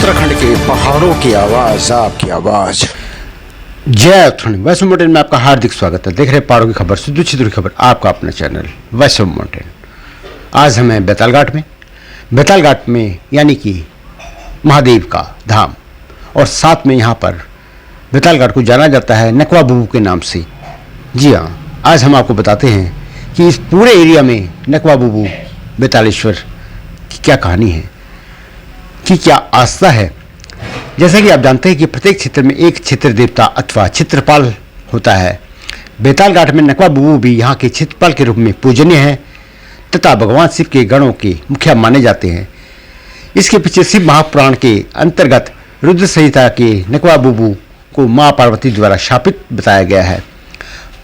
उत्तराखंड के पहाड़ों की आवाज, आपकी आवाज। जय उत्तराखंड। वैष्णव माउंटेन में आपका हार्दिक स्वागत है। देख रहे पहाड़ों की खबर, सिद्धू चित्र की खबर, आपका अपना चैनल वैष्णव माउंटेन। आज हम हैं बेताल घाट में। बेताल घाट में यानी कि महादेव का धाम, और साथ में यहाँ पर बेताल घाट को जाना जाता है नकवा बुबू के नाम से। जी हाँ, आज हम आपको बताते हैं कि इस पूरे एरिया में नकवा बुबू बेतालेश्वर की क्या कहानी है, कि क्या आस्था है। जैसा कि आप जानते हैं कि प्रत्येक क्षेत्र में एक क्षेत्र देवता अथवा क्षेत्रपाल होता है। बेताल घाट में नकवा बुबू भी यहाँ के क्षेत्रपाल के रूप में पूजनीय है तथा भगवान शिव के गणों के मुखिया माने जाते हैं। इसके पीछे शिव महापुराण के अंतर्गत रुद्र संहिता के नकवा बुबू को माँ पार्वती द्वारा शापित बताया गया है।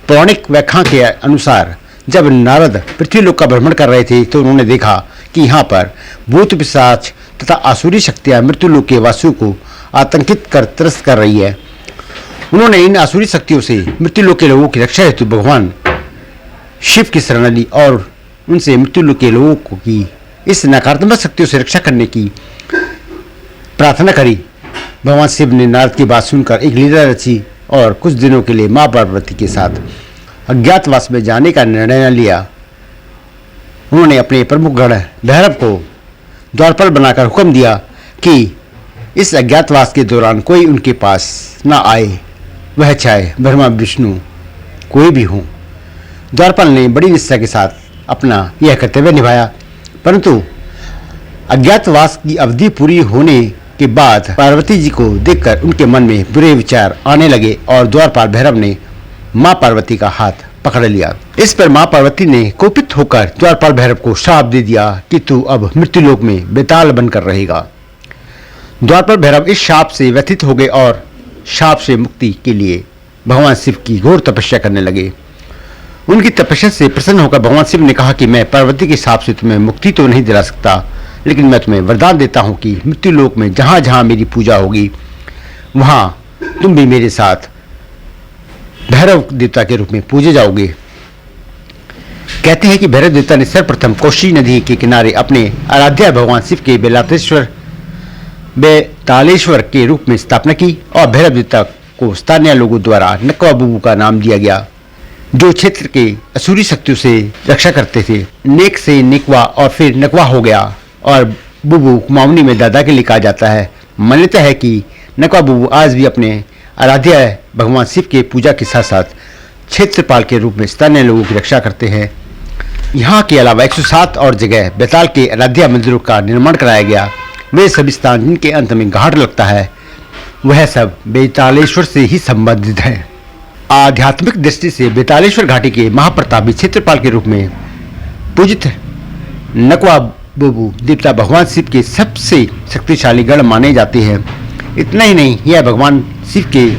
पौराणिक व्याख्या के अनुसार जब नारद पृथ्वीलोक का भ्रमण कर रहे थे तो उन्होंने देखा कि यहाँ पर भूत पिशाच तथा आसुरी शक्तियाँ मृत्युलोक के वासियों को आतंकित कर त्रस्त कर रही है। उन्होंने इन आसुरी शक्तियों से मृत्युलोक के लोगों की रक्षा हेतु भगवान शिव की शरण ली और उनसे मृत्युलोक के लोगों की इस नकारात्मक शक्तियों से रक्षा करने की प्रार्थना करी। भगवान शिव ने नारद की बात सुनकर एक लीला रची और कुछ दिनों के लिए माँ पार्वती के साथ अज्ञातवास में जाने का निर्णय लिया। उन्होंने अपने प्रमुख गण भैरव को द्वारपाल बनाकर हुक्म दिया कि इस अज्ञातवास के दौरान कोई उनके पास न आए, वह चाहे ब्रह्मा विष्णु कोई भी हो। द्वारपाल ने बड़ी निष्ठा के साथ अपना यह कर्तव्य निभाया, परंतु अज्ञातवास की अवधि पूरी होने के बाद पार्वती जी को देखकर उनके मन में बुरे विचार आने लगे और द्वारपाल भैरव ने माँ पार्वती का हाथ पकड़ लिया। इस पर माँ पार्वती ने कोपित होकर द्वारपाल भैरव को श्राप दे दिया कि तू अब मृत्युलोक में बेताल बनकर रहेगा। द्वारपाल भैरव इस शाप से व्यथित हो गए और शाप से मुक्ति के लिए भगवान शिव की घोर तपस्या करने लगे। उनकी तपस्या से प्रसन्न होकर भगवान शिव ने कहा कि मैं पार्वती के शाप से तुम्हें मुक्ति तो नहीं दिला सकता, लेकिन मैं तुम्हें वरदान देता हूँ कि मृत्युलोक में जहाँ जहाँ मेरी पूजा होगी वहाँ तुम भी मेरे साथ भैरव देवता के रूप में पूजे जाओगे। कहते हैं कि भैरव देवता ने सर्वप्रथम कोशी नदी के किनारे अपने आराध्य भगवान शिव के बेतालेश्वर के रूप में स्थापना की और भैरव देवता को स्थानीय लोगों द्वारा नकवा बुबू का नाम दिया गया, जो क्षेत्र के असुरी शक्तियों से रक्षा करते थे। नेक से नेकवा और फिर नकवा हो गया और बुबू कुमाऊनी में दादा के लिए कहा जाता है। मान्यता है कि नकवा बुबू आज भी अपने आराध्य भगवान शिव के पूजा के साथ साथ क्षेत्रपाल के रूप में स्थानीय लोगों की रक्षा करते हैं। यहाँ के अलावा 107 और जगह बेताल के आराध्य मंदिरों का निर्माण कराया गया। वे सभी स्थान जिनके अंत में घाट लगता है वह सब बेतालेश्वर से ही संबंधित है। आध्यात्मिक दृष्टि से बेतालेश्वर घाटी के महाप्रतापी क्षेत्रपाल के रूप में पूजित नकवा बुबू देवता भगवान शिव के सबसे शक्तिशाली गण माने जाते हैं। इतना ही नहीं, यह भगवान शिव के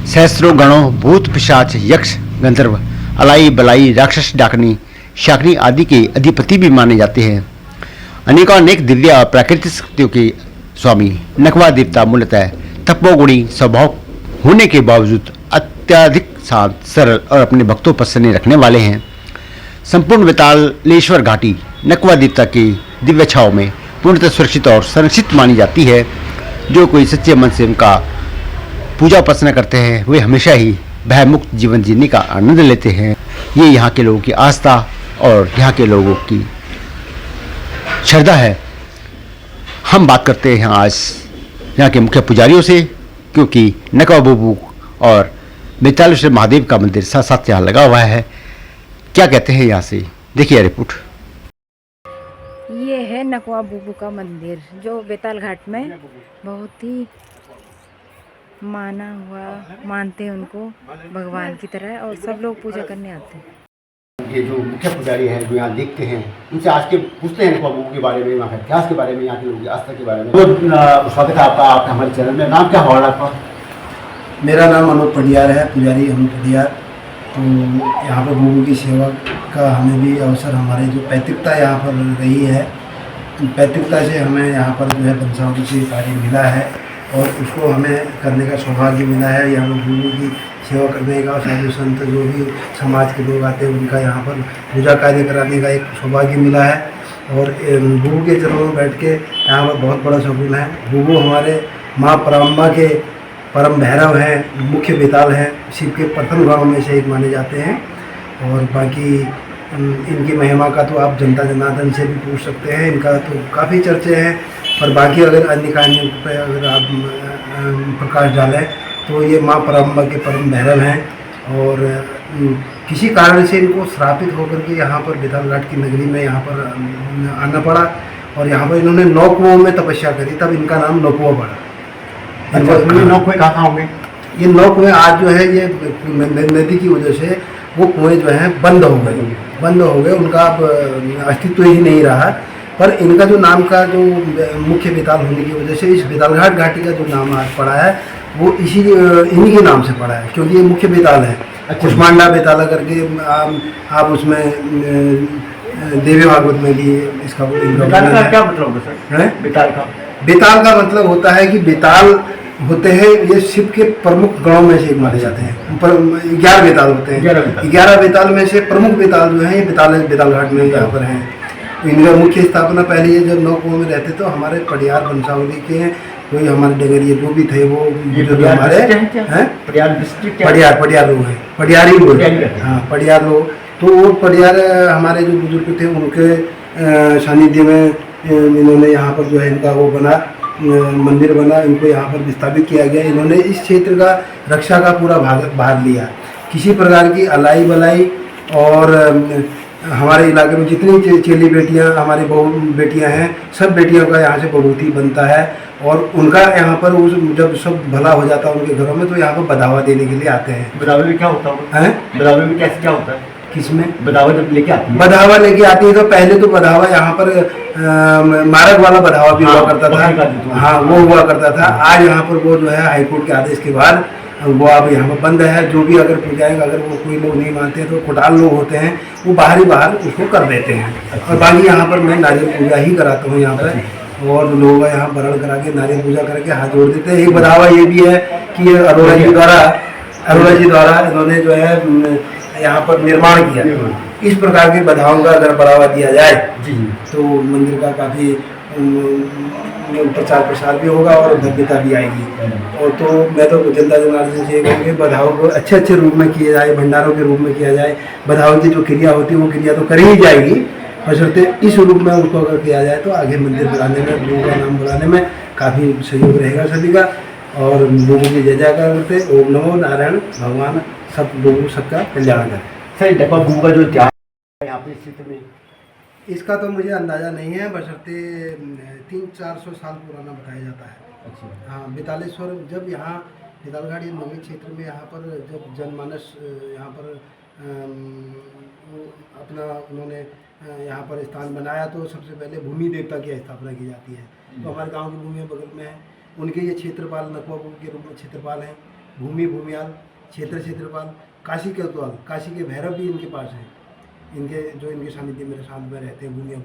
सहस्त्रों गणों भूत पिशाच यक्ष गंधर्व अलाई बलाई राक्षस डाकनी शाकनी आदि के अधिपति भी माने जाते हैं। अनेक दिव्य और प्राकृतिक शक्तियों के स्वामी नकवा देवता मूलतः तपोगुणी स्वभाव होने के बावजूद अत्यधिक शांत सरल और अपने भक्तों पर स्नेह रखने वाले हैं। संपूर्ण बेतालेश्वर घाटी नकवा देवता की दिव्य छाव में पूर्णतः सुरक्षित और संरक्षित मानी जाती है। जो कोई सच्चे मन से उनका पूजा उपासना करते हैं वे हमेशा ही भयमुक्त जीवन जीने का आनंद लेते हैं। ये यहाँ के लोगों की आस्था और यहाँ के लोगों की श्रद्धा है। हम बात करते हैं आज यहाँ के मुख्य पुजारियों से, क्योंकि नकवा बुबू और बेतालेश्वर महादेव का मंदिर साथ साथ यहाँ लगा हुआ है। क्या कहते हैं यहाँ से, देखिए रिपोर्ट। ये है नकवा बुबू का मंदिर जो बेताल घाट में बहुत ही मानते हैं उनको भगवान की तरह, और सब लोग पूजा करने आते हैं। ये जो मुख्य पुजारी हैं जो यहाँ देखते हैं उनसे आज के पूछते हैं नकवा बुबू के बारे में, यहाँ के इतिहास के बारे में, यहाँ के लोगों की आस्था के बारे में। तो स्वागत है आपका आपके हमारे चैनल में। नाम क्या हुआ आपका? मेरा नाम अनूप पटियार है, पुजारी अनूप पटियार। तो यहाँ पर बुबू की सेवा का हमें भी अवसर, हमारे जो पैतृकता यहाँ पर रही है, पैतृकता से हमें यहाँ पर जो है वंशावली से कार्य मिला है और उसको हमें करने का सौभाग्य मिला है। यहाँ पर बुबू की सेवा करने का, साधु संत जो भी समाज के लोग आते हैं उनका यहाँ पर पूजा कार्य कराने का एक सौभाग्य मिला है। और गुरु के चरणों में बैठ के यहाँ पर बहुत बड़ा शगुन है। बुबू हमारे माँ परम्बा के परम भैरव हैं, मुख्य बेताल हैं, शिव के प्रथम गांव में से एक माने जाते हैं। और बाकी इनकी महिमा का तो आप जनता जनार्दन से भी पूछ सकते हैं, इनका तो काफ़ी चर्चे हैं। और बाकी अगर अन्य कहानियों पर अगर आप प्रकाश डालें तो ये माँ परम्बा के परम भैरव हैं और किसी कारण से इनको श्रापित होकर के यहाँ पर बेताल घाट की नगरी में यहाँ पर आना पड़ा और यहाँ पर इन्होंने 9 कुओं में तपस्या करी, तब इनका नाम 9 कुआं पड़ा। अच्छा, तो ये 9 कुएं कहाँ होंगे? ये 9 कुएं आज जो है ये नदी की वजह से वो कुएं जो हैं बंद हो गए, उनका अब अस्तित्व ही नहीं रहा। पर इनका जो नाम का जो मुख्य बेताल होने की वजह से इस बेतालघाट घाटी का जो नाम आज पड़ा है वो इन्हीं के नाम से पड़ा है, क्योंकि ये मुख्य बेताल है। कुष्मांडा बेताला करके आप उसमें देवी भागवत में भी इसका बेताल का क्या मतलब होता है सर? बेताल का मतलब होता है कि बेताल होते हैं ये शिव के प्रमुख गणों में से एक माने जाते हैं। 11 बेताल होते हैं, 11 बेताल में से प्रमुख बेताल जो है ये बेताल घाट में यहाँ पर हैं। इनका मुख्य स्थापना पहले ये जब 9 कुओं में रहते तो हमारे पडियार वंशावली के हैं, कोई हमारे डगरिए जो भी थे वो जो हमारे हैं पडियार लोग हैं, पडियारी लोग, हाँ पडियार लोग। तो वो पडियार हमारे जो बुजुर्ग थे उनके सानिध्य में इन्होंने यहाँ पर जो है इनका वो बना मंदिर बना, इनको यहाँ पर विस्थापित किया गया। इन्होंने इस क्षेत्र का रक्षा का पूरा भार लिया। किसी प्रकार की अलाई बलाई और हमारे इलाके में जितनी चेली बेटियां हमारी बहू बेटियां हैं सब बेटियों का यहाँ से बढ़ोतरी बनता है और उनका यहाँ पर उस जब सब भला हो जाता है उनके घरों में तो यहाँ पर बढ़ावा देने के लिए आते हैं। बढ़ावे में क्या होता है? बढ़ावे में कैसे क्या होता है? किसमें बढ़ावा जब लेके आती है? बढ़ावा लेके आती है तो पहले तो बढ़ावा यहाँ पर मारक वाला बढ़ावा भी हुआ करता था। हाँ वो हुआ करता था। आज यहाँ पर वो जो है हाईकोर्ट के आदेश के बाद वो अब यहाँ पर बंद है। जो भी अगर पूजाएंगे अगर वो कोई लोग नहीं मानते तो कुटाल लोग होते हैं वो बाहर उसको कर देते हैं। और बाकी यहाँ पर मैं नारियल पूजा ही कराता हूँ यहाँ पर और लोग यहाँ वरण करा के नारियल पूजा करके हाथ जोड़ देते हैं। एक बढ़ावा ये भी है कि अरोड़ा जी द्वारा इन्होंने जो है यहाँ पर निर्माण किया। इस प्रकार के बढ़ावों का अगर बढ़ावा दिया जाए तो मंदिर का काफ़ी प्रचार प्रसार भी होगा और भव्यता भी आएगी। और तो मैं तो जनता जनार्दन से कहूँगी बढ़ावों को अच्छे रूप में किया जाए, भंडारों के रूप में किया जाए। बढ़ावों की जो क्रिया होती है वो क्रिया तो करी ही जाएगी, बशर्ते इस रूप में उसको अगर किया जाए तो आगे मंदिर बनाने में लोगों का नाम बढ़ाने में काफ़ी सहयोग रहेगा सभी का। और लोगों की जय जयकार करते ओम नमो नारायण भगवान सब लोगों सबका कल्याण करें। सर डब्बा गुरु का जो इतिहास है यहाँ पे इस क्षेत्र में इसका तो मुझे अंदाज़ा नहीं है, बशर्ते 300-400 साल पुराना बताया जाता है। अच्छा हाँ बेतालेश्वर जब यहाँ बेतालघाट ये नगरी क्षेत्र में यहाँ पर जब जनमानस यहाँ पर अपना उन्होंने यहाँ पर स्थान बनाया तो सबसे पहले भूमि देवता की स्थापना की जाती है। तो हमारे गांव की भूमि बगल में है, उनके ये क्षेत्रपाल नकवा के रूप में क्षेत्रपाल हैं। भूमियाल क्षेत्रपाल काशी कोतवाल, काशी के भैरव भी इनके पास हैं। इनके जो इनके सानिध्य मेरे साथ में रहते हैं भूमिया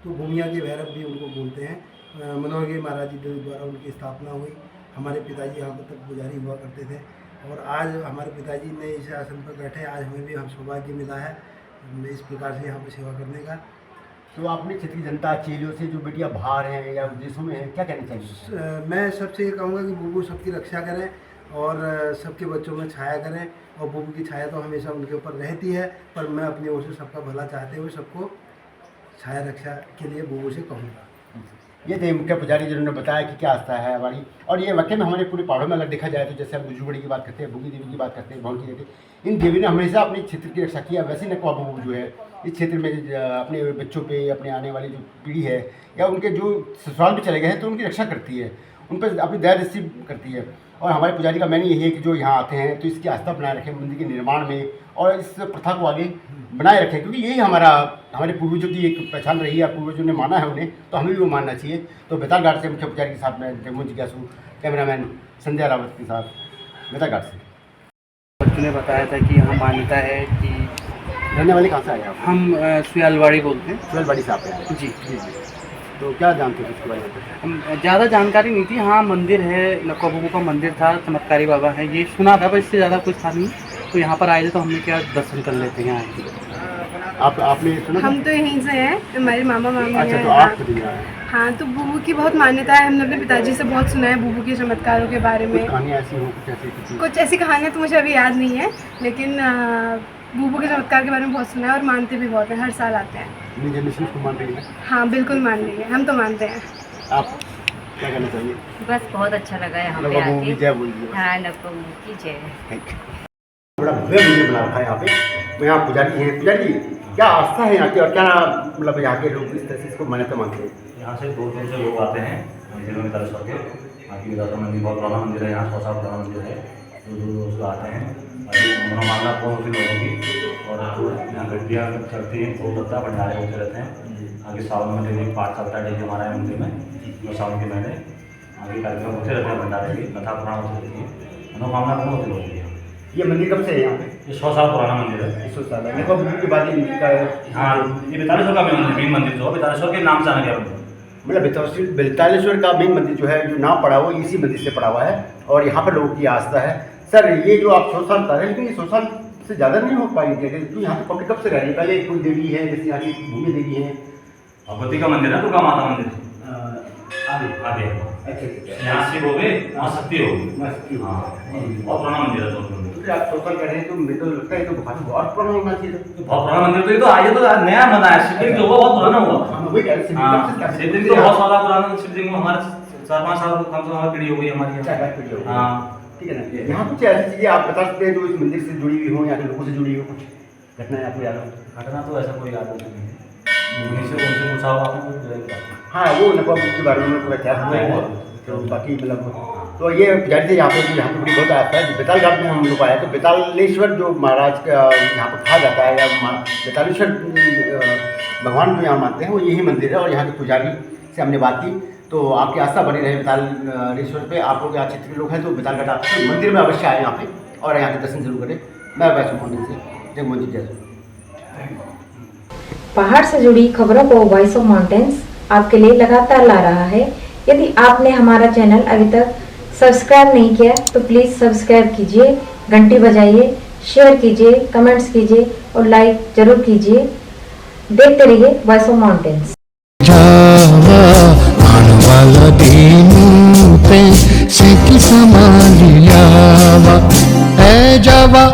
तो भूमिया के भैरव भी उनको बोलते हैं। मनोहर गिरी महाराज जी द्वारा उनकी स्थापना हुई। हमारे पिताजी यहाँ पर तक पुजारी हुआ करते थे और आज हमारे पिताजी ने इस आसन पर बैठे। आज हमें भी हम सौभाग्य मिला है इस प्रकार से यहाँ पर सेवा करने का। तो आपने क्षेत्रीय जनता चेलियों से जो बेटियां बाहर हैं या विदेशों में हैं क्या कहना चाहिए? मैं सबसे ये कहूँगा कि बुबू सबकी रक्षा करें और सबके बच्चों में छाया करें। और बुबू की छाया तो हमेशा उनके ऊपर रहती है, पर मैं अपनी ओर से सबका भला चाहते हुए सबको छाया रक्षा के लिए बुबू से कहूँगा। ये थे मुख्य पुजारी जिन्होंने बताया कि क्या आस्था है हमारी। और ये वाकई में हमारे पूरे पहाड़ों में अगर देखा जाए तो जैसे हम बुजुर्गड़ी की बात करते हैं, भूगी देवी की बात करते हैं, भवन की देवी, इन देवी ने हमेशा अपने क्षेत्र की रक्षा किया। वैसे नकवा बुबू जो है इस क्षेत्र में अपने बच्चों पे, अपने आने वाली जो पीढ़ी है या उनके जो ससुराल भी चले गए हैं तो उनकी रक्षा करती है, उन पर अपनी दया दृष्टि करती है। और हमारे पुजारी का मैंने यही है कि जो यहाँ आते हैं तो इसकी आस्था बनाए रखें मंदिर के निर्माण में और इस प्रथा को आगे बनाए रखें, क्योंकि यही हमारे पूर्वजों की एक पहचान रही है। पूर्वजों ने माना है उन्हें तो हमें भी वो मानना चाहिए। तो बेतालघाट से मुख्य पुजारी के साथ में जगमोहन जिज्ञासु, कैमरामैन संजय रावत के साथ बेतालघाट से। बच्चों ने बताया था कि यहाँ मान्यता है कि रहने वाले कहाँ से आए आप? हम सुयालवाड़ी बोलते हैं। सुयालवाड़ी से आप आए? जी जी। तो क्या जानते थे इसके बारे में? हम ज़्यादा जानकारी नहीं थी। हाँ मंदिर है, नकवा बुबू का मंदिर था, चमत्कारी बाबा है, ये सुना था, पर इससे ज़्यादा कुछ था नहीं। तो यहाँ पर आए थे तो हमने क्या दर्शन कर लेते हैं यहाँ। आपने सुना? हम तो यहीं से हैं, हमारे मामा मामी अच्छा, हैं। तो आप खुद यहाँ आए। हाँ, तो बूबू की बहुत मान्यता है। हमने अपने पिताजी से बहुत सुना है बूबू के चमत्कारों के बारे में। कुछ कहानियाँ ऐसी हो, कुछ ऐसी कहानियाँ तो मुझे अभी याद नहीं है, लेकिन बूबू के चमत्कार के बारे में बहुत सुना है और मानते भी बहुत हैं, हर साल आते हैं। न्यू जनरेशन को मान रही है? हाँ, बिल्कुल मान रही है, हम तो मानते हैं। आप क्या कहना चाहिए? बस बहुत अच्छा लगा यहाँ पे नवबहू की आके। जय बोलिए। हाँ, नवबहू की जय। Thank you. बड़ा भव्य मंदिर बना रखा है यहाँ पे। मैं यहाँ पुजारी हैं। पुजारी जी, क्या आस्था है यहाँ की और क्या मतलब यहाँ के लोग इस तरह से इसको मान्यता मानते हैं? यहाँ से 2 दिन से लोग आते हैं मंदिर में दर्शन के। बाकी विधाता मंदिर बहुत पुराना मंदिर है, यहाँ 100 साल पुराना मंदिर है। दूर से आते हैं, अभी मनोकामना पूर्ण होती लोगों की। और यहाँ गड्डियाँ चलती हैं, खूब लगता है, भंडारे होते रहते हैं। आगे सावन में डेली पाठ चलता है, डेली हमारा है मंदिर में। तो सावन के महीने आगे कार्यक्रम होते रहते हैं, भंडारे की कथा पुराण होती रहती है, मनोकामना पूर्ण होती लोगों की। ये मंदिर कब से है यहाँ पे? ये 100 साल पुराना मंदिर है। 100 साल है। देखो के बाद ये का हाँ, ये बेतालेश्वर का मेन मंदिर जो है, बेतालेश्वर के नाम से आना गया मंदिर। मतलब बेतालेश्वर का मेन मंदिर जो है, जो नाम पड़ा हुआ इसी मंदिर से पड़ा हुआ है और यहाँ पर लोगों की आस्था है। सर, ये जो आप 100 साल बता रहे हैं, लेकिन ये 100 साल से ज़्यादा नहीं हो पाई जगह, तो यहाँ पे पब्लिक कब से रह रही है? पहले कोई देवी है, जैसे यहाँ की भूमि देवी है, भगवती का मंदिर है, दुर्गा माता मंदिर आगे अच्छा, यहाँ शिव हो गए, वहाँ शक्ति हो गई। मस्ती। हाँ, बहुत पुराना मंदिर है। तो आप 100 साल कह रहे हैं तो मुझे तो लगता है तो बहुत पुराना होना चाहिए। बहुत पुराना मंदिर, तो ये तो आइए तो नया बना है। शिवलिंग जो हुआ बहुत पुराना हुआ। हम वही कह रहे हैं, हाँ, शिवलिंग तो बहुत साल पुराना। शिवलिंग में हमारे 4-5 साल कम से कम पीढ़ी हो गई हमारी यहाँ। हाँ, ठीक है ना। यहाँ कुछ ऐसी चीज़ें आप बता सकते हैं जो इस मंदिर से जुड़ी हुई हो या फिर लोगों से जुड़ी हो, कुछ घटनाएं आपको याद हो? घटना तो ऐसा कोई याद नहीं है। उनसे पूछा हो आपने कोई? हाँ, वो नकब के बारे में पूरा क्या है, तो बाकी मतलब तो ये पुजारी थे यहाँ पे बड़ी बहुत आस्था है। बेताल घाट में हम लोग आए तो बेतालेश्वर जो महाराज का यहाँ पर कहा जाता है, या बेतालेश्वर भगवान जो यहाँ मानते हैं, वो यही मंदिर है। और यहाँ के पुजारी से हमने बात की तो आपकी आस्था बनी रहे बेतालेश्वर पे। आप लोग यहाँ क्षेत्र के लोग हैं तो बेताल घाट आते हैं, मंदिर में अवश्य आए यहाँ पे और यहाँ के दर्शन जरूर करें। मैं वैष्णो मंदिर से जगमोहन जी जय। पहाड़ से जुड़ी खबरों को वॉइस ऑफ माउंटेन्स आपके लिए लगातार ला रहा है। यदि आपने हमारा चैनल अभी तक सब्सक्राइब नहीं किया तो प्लीज़ सब्सक्राइब कीजिए, घंटी बजाइए, शेयर कीजिए, कमेंट्स कीजिए और लाइक जरूर कीजिए। देखते रहिए वॉइस ऑफ माउंटेन्स। वाला दिन पे से किस मालियावा ए जावा